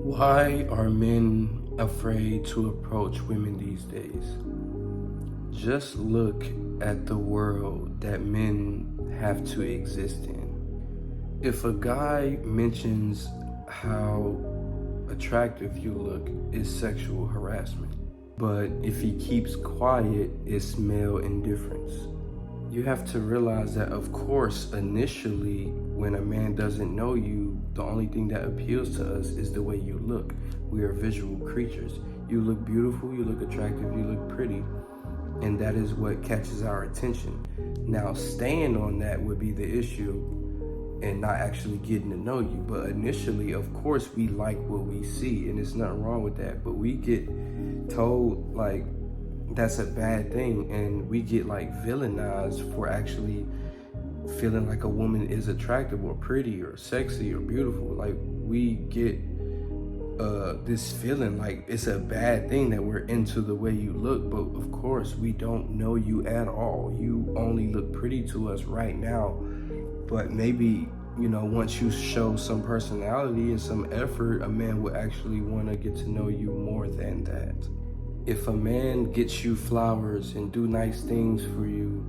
Why are men afraid to approach women these days? Just look at the world that men have to exist in. If a guy mentions how attractive you look, it's sexual harassment. But if he keeps quiet, it's male indifference. You have to realize that, of course, initially, when a man doesn't know you, the only thing that appeals to us is the way you look. We are visual creatures. You look beautiful, you look attractive, you look pretty, and that is what catches our attention. Now, staying on that would be the issue and not actually getting to know you. But initially, of course, we like what we see, and there's nothing wrong with that. But we get told, like, that's a bad thing, and we get like villainized for actually feeling like a woman is attractive or pretty or sexy or beautiful. Like, we get this feeling like it's a bad thing that we're into the way you look. But of course, we don't know you at all. You only look pretty to us right now, but maybe, once you show some personality and some effort, a man will actually want to get to know you more than that. If a man gets you flowers and do nice things for you,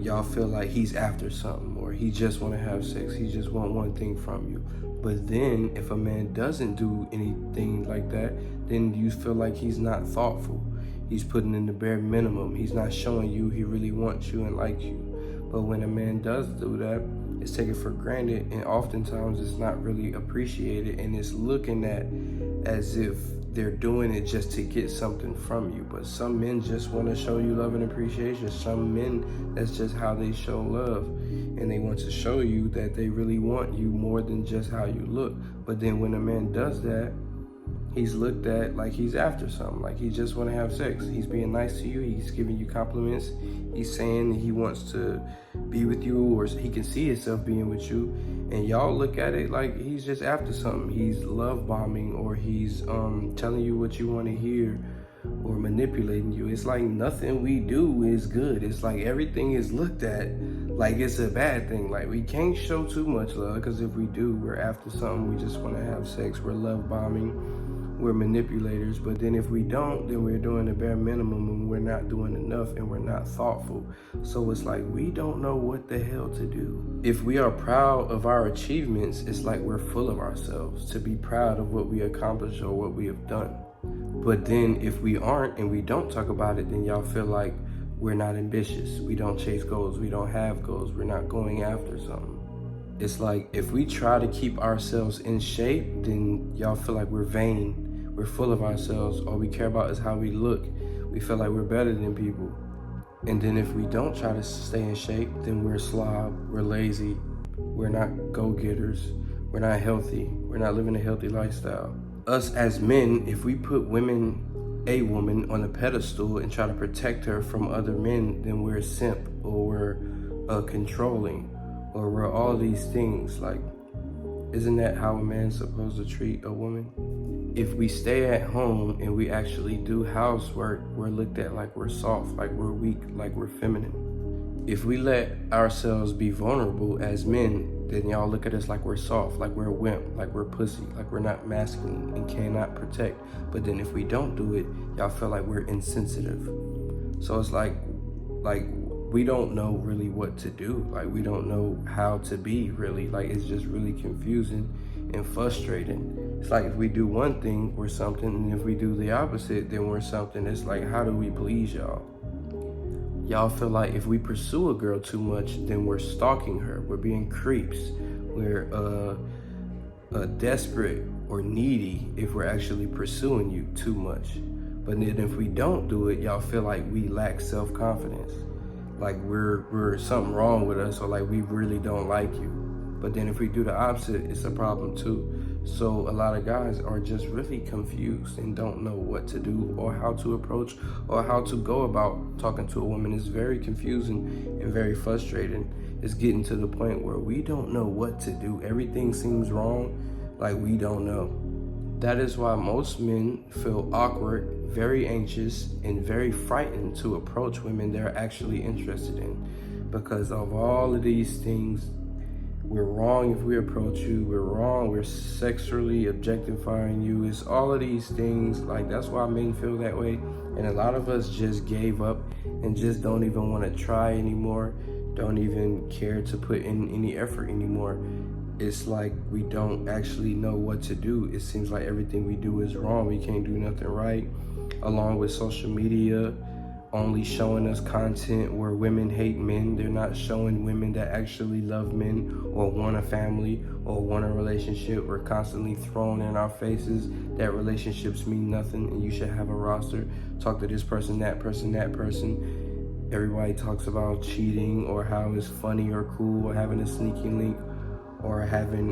y'all feel like he's after something, or he just want to have sex. He just want one thing from you. But then if a man doesn't do anything like that, then you feel like he's not thoughtful. He's putting in the bare minimum. He's not showing you he really wants you and likes you. But when a man does do that, it's taken for granted, and oftentimes it's not really appreciated, and it's looking at as if they're doing it just to get something from you. But some men just want to show you love and appreciation. Some men, that's just how they show love, and they want to show you that they really want you more than just how you look. But then when a man does that, he's looked at like he's after something, like he just want to have sex. He's being nice to you, he's giving you compliments, he's saying he wants to be with you, or he can see himself being with you, and y'all look at it like he's just after something. He's love bombing, or he's telling you what you want to hear, or manipulating you. It's like nothing we do is good. It's like everything is looked at like it's a bad thing. Like, we can't show too much love, because if we do, we're after something. We just want to have sex. We're love bombing, we're manipulators. But then if we don't, then we're doing the bare minimum, and we're not doing enough, and we're not thoughtful. So it's like we don't know what the hell to do. If we are proud of our achievements, it's like we're full of ourselves to be proud of what we accomplished or what we have done. But then if we aren't and we don't talk about it, then y'all feel like we're not ambitious. We don't chase goals. We don't have goals. We're not going after something. It's like if we try to keep ourselves in shape, then y'all feel like we're vain. We're full of ourselves. All we care about is how we look. We feel like we're better than people. And then if we don't try to stay in shape, then we're slob, we're lazy, we're not go-getters, we're not healthy, we're not living a healthy lifestyle. Us as men, if we put a woman on a pedestal and try to protect her from other men, then we're a simp, or we're controlling, or we're all these things. Like, isn't that how a man's supposed to treat a woman? If we stay at home and we actually do housework, we're looked at like we're soft, like we're weak, like we're feminine. If we let ourselves be vulnerable as men, then y'all look at us like we're soft, like we're a wimp, like we're pussy, like we're not masculine and cannot protect. But then if we don't do it, y'all feel like we're insensitive. So it's like we don't know really what to do. Like, we don't know how to be, really. Like, it's just really confusing and frustrating. It's like if we do one thing, we're something, and if we do the opposite, then we're something. It's like, how do we please y'all? Y'all feel like if we pursue a girl too much, then we're stalking her. We're being creeps. We're desperate or needy if we're actually pursuing you too much. But then if we don't do it, y'all feel like we lack self-confidence. Like we're something wrong with us, or like we really don't like you. But then if we do the opposite, it's a problem too. So a lot of guys are just really confused and don't know what to do, or how to approach, or how to go about talking to a woman. It's very confusing and very frustrating. It's getting to the point where we don't know what to do. Everything seems wrong, like we don't know. That is why most men feel awkward, very anxious, and very frightened to approach women they're actually interested in, because of all of these things we're wrong if we approach you, we're wrong, we're sexually objectifying you. It's all of these things. Like, that's why men feel that way. And a lot of us just gave up and just don't even want to try anymore, don't even care to put in any effort anymore. It's like we don't actually know what to do. It seems like everything we do is wrong. We can't do nothing right. Along with social media only showing us content where women hate men. They're not showing women that actually love men or want a family or want a relationship. We're constantly thrown in our faces that relationships mean nothing and you should have a roster. Talk to this person, that person, that person. Everybody talks about cheating or how it's funny or cool or having a sneaky link or having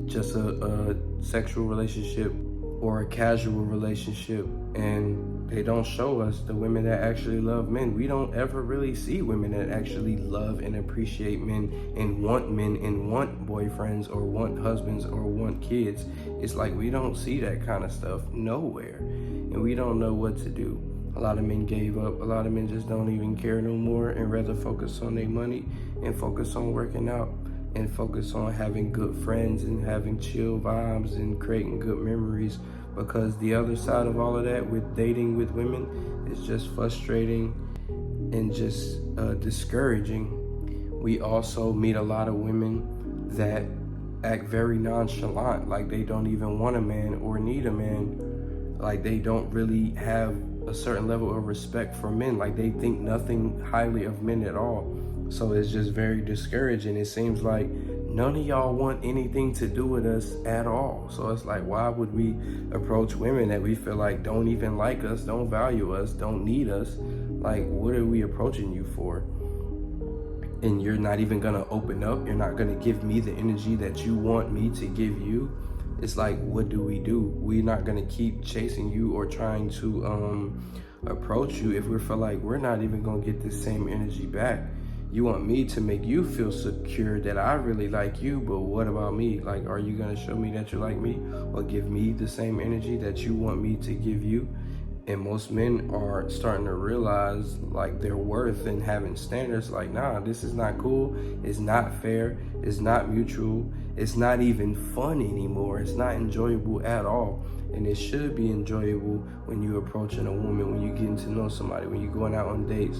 just a sexual relationship or a casual relationship, and they don't show us the women that actually love men. We don't ever really see women that actually love and appreciate men and want boyfriends or want husbands or want kids. It's like we don't see that kind of stuff nowhere, and we don't know what to do. A lot of men gave up. A lot of men just don't even care no more and rather focus on their money and focus on working out and focus on having good friends and having chill vibes and creating good memories, because the other side of all of that with dating with women is just frustrating and just discouraging. We also meet a lot of women that act very nonchalant, like they don't even want a man or need a man, like they don't really have a certain level of respect for men, like they think nothing highly of men at all. So it's just very discouraging. It seems like none of y'all want anything to do with us at all. So it's like, why would we approach women that we feel like don't even like us, don't value us, don't need us? Like, what are we approaching you for? And you're not even gonna open up. You're not gonna give me the energy that you want me to give you. It's like, what do? We're not gonna keep chasing you or trying to approach you if we feel like we're not even gonna get the same energy back. You want me to make you feel secure that I really like you, but what about me? Like, are you gonna show me that you like me or give me the same energy that you want me to give you? And most men are starting to realize like their worth and having standards like, nah, this is not cool. It's not fair. It's not mutual. It's not even fun anymore. It's not enjoyable at all. And it should be enjoyable when you're approaching a woman, when you're getting to know somebody, when you're going out on dates.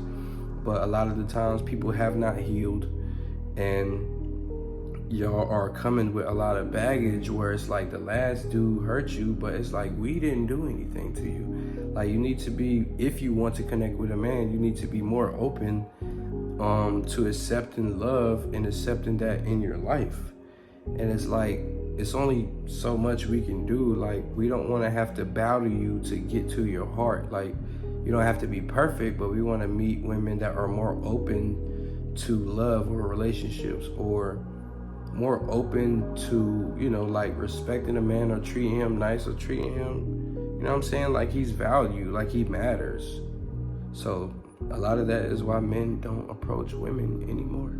But a lot of the times people have not healed and y'all are coming with a lot of baggage where it's like the last dude hurt you, but it's like we didn't do anything to you. Like, you need to be, if you want to connect with a man, you need to be more open to accepting love and accepting that in your life. And it's like, it's only so much we can do. Like, we don't want to have to bow to you to get to your heart. Like, you don't have to be perfect, but we want to meet women that are more open to love or relationships, or more open to, you know, like respecting a man or treating him nice or treating him, you know what I'm saying? Like he's valued, like he matters. So a lot of that is why men don't approach women anymore.